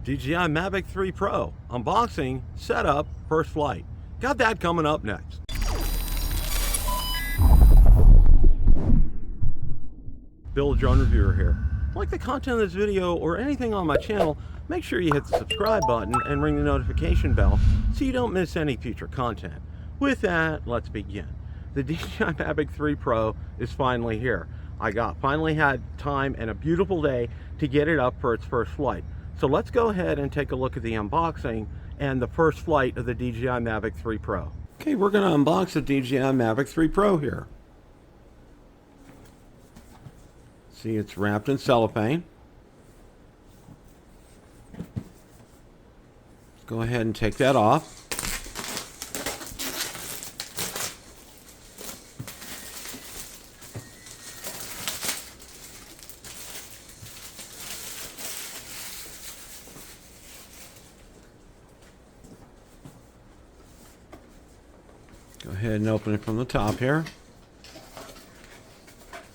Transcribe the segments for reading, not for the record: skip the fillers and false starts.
DJI Mavic 3 Pro, unboxing, setup, first flight. Got that coming up next. Bill Drone Reviewer here. If you like the content of this video or anything on my channel, make sure you hit the subscribe button and ring the notification bell so you don't miss any future content. With that, let's begin. The DJI Mavic 3 Pro is finally here. I finally had time and a beautiful day to get it up for its first flight. So let's go ahead and take a look at the unboxing and the first flight of the DJI Mavic 3 Pro. Okay, we're going to unbox the DJI Mavic 3 Pro here. See, it's wrapped in cellophane. Let's go ahead and take that off. Go ahead and open it from the top here.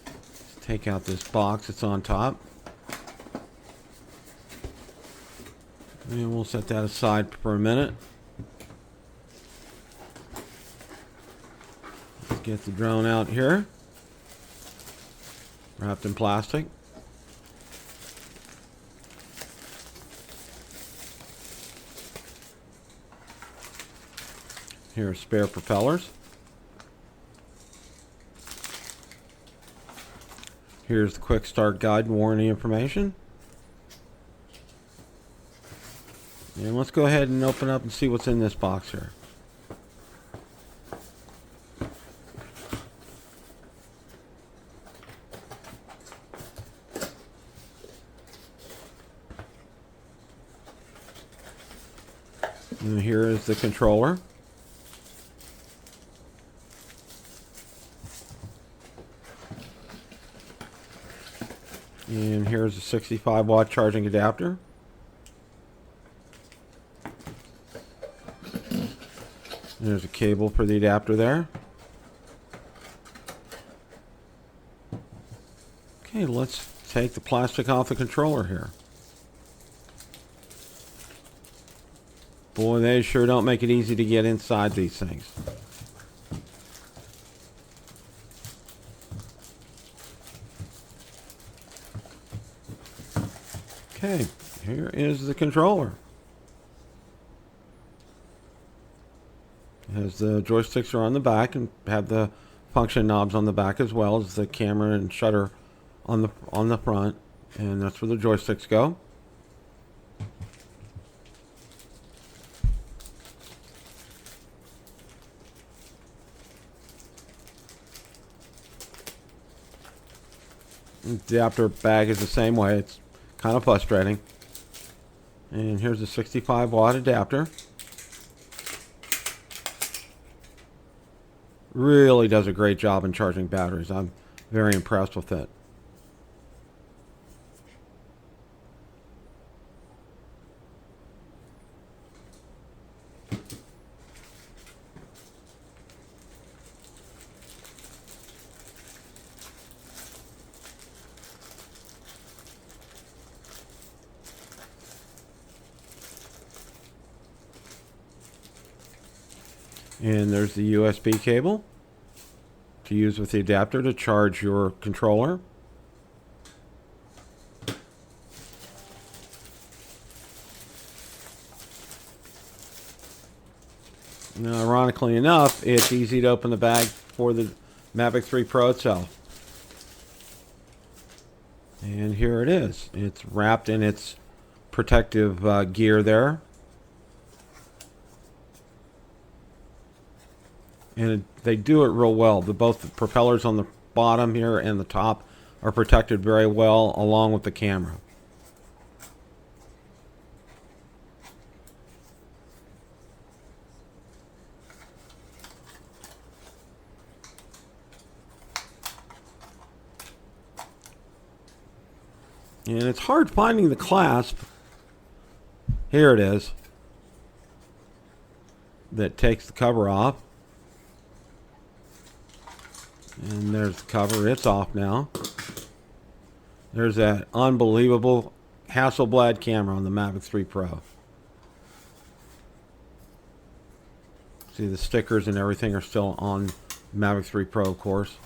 Let's take out this box that's on top. And we'll set that aside for a minute. Let's get the drone out here. Wrapped in plastic. Here are spare propellers. Here's the quick start guide and warranty information. And let's go ahead and open up and see what's in this box here. And here is the controller. And here's a 65 watt charging adapter. There's a cable for the adapter there. Okay, let's take the plastic off the controller here. Boy, they sure don't make it easy to get inside these things. Okay, here is the controller. As the joysticks are on the back and have the function knobs on the back, as well as the camera and shutter on the front, and that's where the joysticks go. The adapter bag is the same way. It's kind of frustrating. And here's a 65 watt adapter. Really does a great job in charging batteries. I'm very impressed with it. And there's the USB cable to use with the adapter to charge your controller. Now, ironically enough, it's easy to open the bag for the Mavic 3 Pro itself. And here it is. It's wrapped in its protective gear there. And they do it real well. Both the propellers on the bottom here and the top are protected very well, along with the camera. And it's hard finding the clasp. Here it is. That takes the cover off. And there's the cover. It's off now. There's that unbelievable Hasselblad camera on the Mavic 3 Pro. See, the stickers and everything are still on Mavic 3 Pro, of course.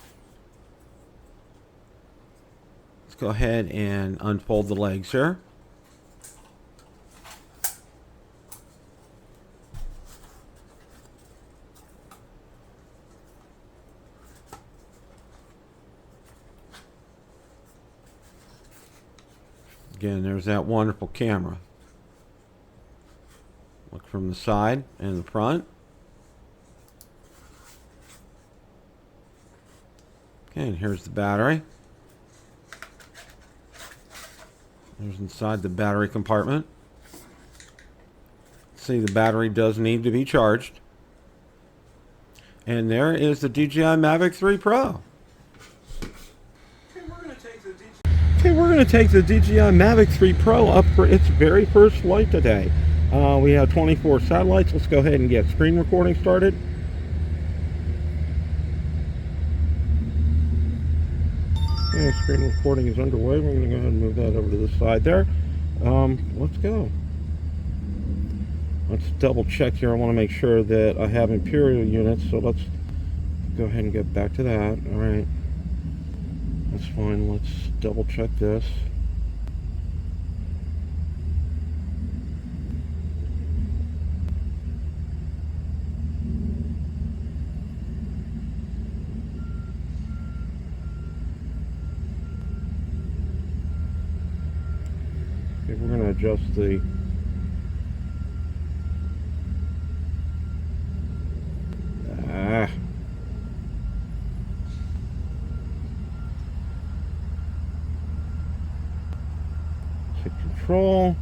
Let's go ahead and unfold the legs here. Again, there's that wonderful camera. Look from the side and the front. Okay, and here's the battery. There's inside the battery compartment. See, the battery does need to be charged. And there is the DJI Mavic 3 Pro. Okay, we're going to take the DJI Mavic 3 Pro up for its very first flight today. We have 24 satellites. Let's go ahead and get screen recording started. Okay, screen recording is underway. We're going to go ahead and move that over to the side there. Let's go. Let's double check here. I want to make sure that I have Imperial units, so let's go ahead and get back to that. All right. That's fine. Let's double check this. Okay, we're going to adjust the hit control.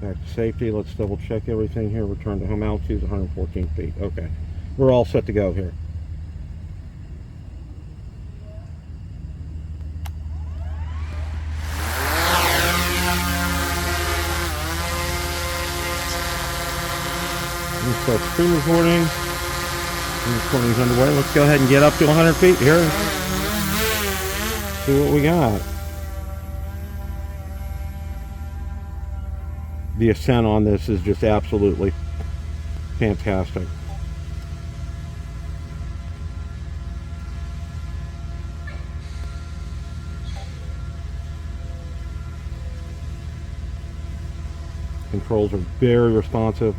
Back to safety. Let's double check everything here. Return to home altitude is 114 feet. Okay, we're all set to go here. Start screen recording. Recording is underway. Let's go ahead and get up to 100 feet here. See what we got. The ascent on this is just absolutely fantastic. Controls are very responsive.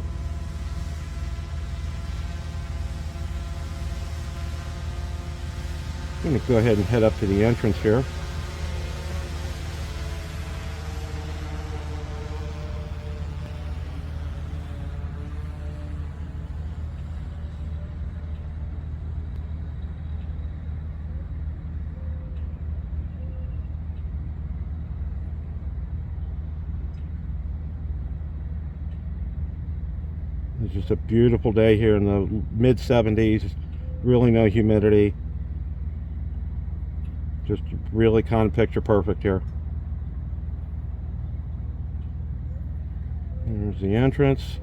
I'm going to go ahead and head up to the entrance here. It's just a beautiful day here in the mid 70s, really no humidity. Just really kind of picture perfect here. There's the entrance.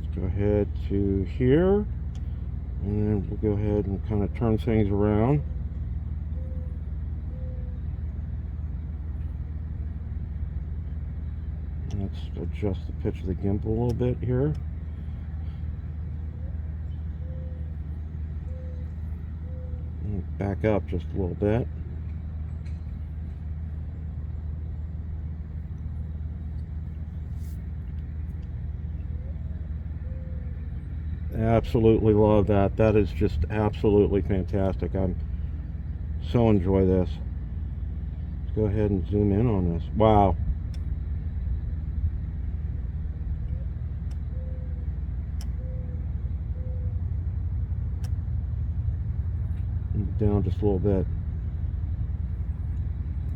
Let's go ahead to here, and then we'll go ahead and kind of turn things around. Let's adjust the pitch of the gimbal a little bit here. Back up just a little bit. Absolutely love that. That is just absolutely fantastic. I'm so enjoy this. Let's go ahead and zoom in on this. Wow. Down just a little bit.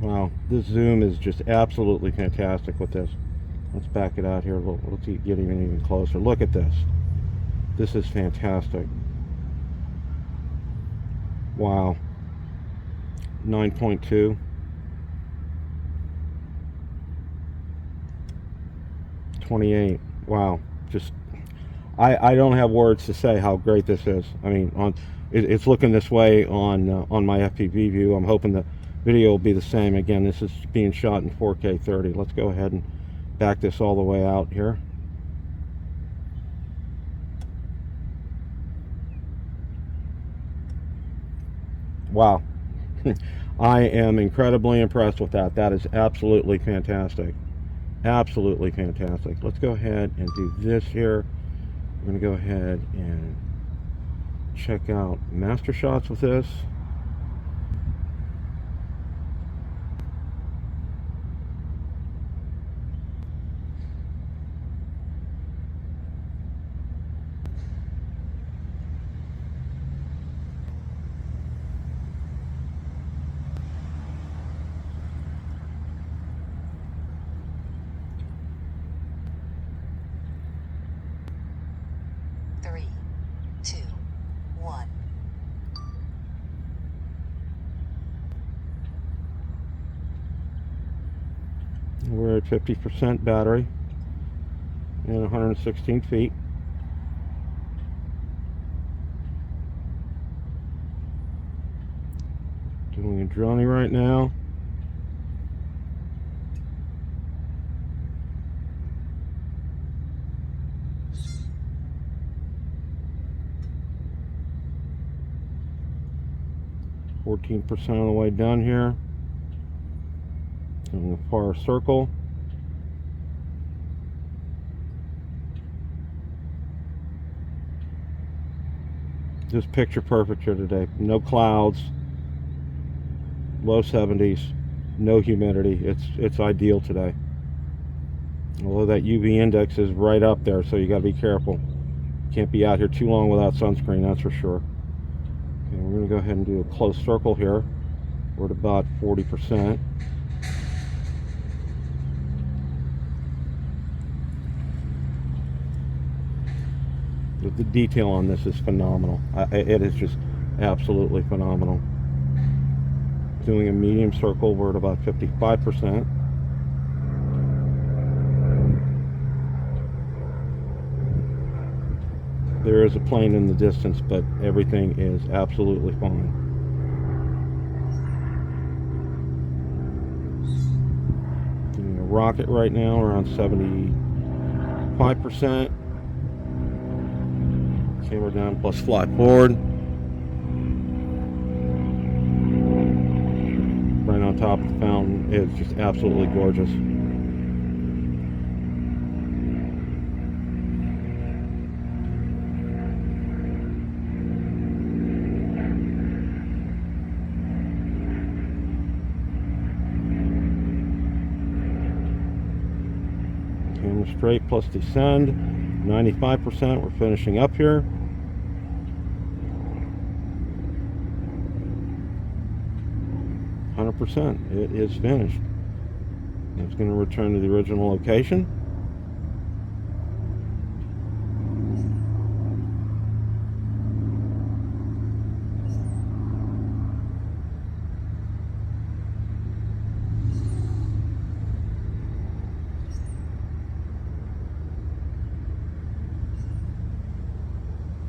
Wow, this zoom is just absolutely fantastic with this. Let's back it out here a little. Let's get even closer. Look at this. This is fantastic. Wow. 9.2. 28. Wow. Just I don't have words to say how great this is. I mean, it's looking this way on my FPV view. I'm hoping the video will be the same. Again, this is being shot in 4K 30. Let's go ahead and back this all the way out here. Wow. I am incredibly impressed with that. That is absolutely fantastic. Absolutely fantastic. Let's go ahead and do this here. I'm going to go ahead and check out master shots with this. We're at 50% battery and 116 feet. Doing a droning right now. %14 of the way done here. In the far circle. Just picture perfect here today. No clouds, low 70s, no humidity. It's ideal today. Although that UV index is right up there, so you got to be careful. Can't be out here too long without sunscreen, that's for sure. Okay, we're going to go ahead and do a close circle here. We're at about 40%. The detail on this is phenomenal. It is just absolutely phenomenal. Doing a medium circle, we're at about 55%. There is a plane in the distance, but everything is absolutely fine. Doing a rocket right now, around 75%. Camera down plus fly forward. Right on top of the fountain. It's just absolutely gorgeous. Camera straight plus descend. 95%. We're finishing up here. 100%. It is finished. It's going to return to the original location.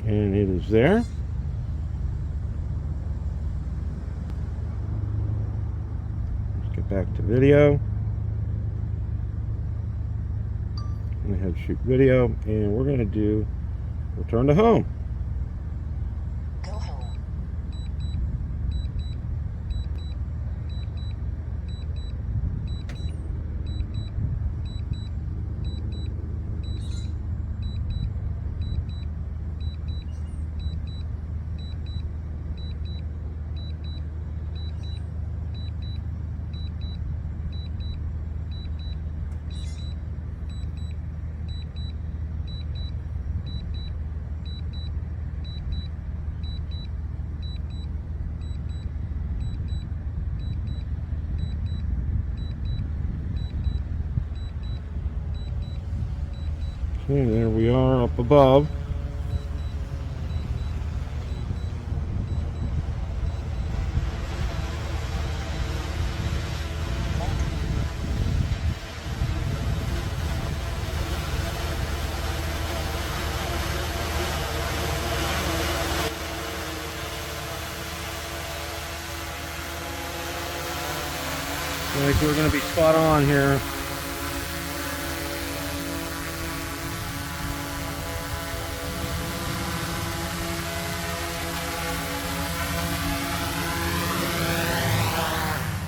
And it is there. Let's get back to video. I'm going to head shoot video, and we're going to do return to home. Go home. Okay, there we are up above. I think we're going to be spot on here.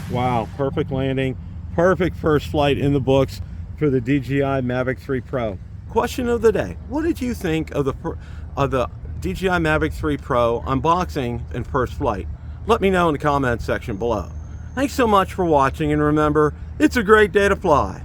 Wow, perfect landing, perfect first flight in the books for the DJI Mavic 3 Pro. Question of the day: what did you think of the DJI Mavic 3 Pro unboxing and first flight? Let me know in the comments section below. Thanks so much for watching, and remember, it's a great day to fly.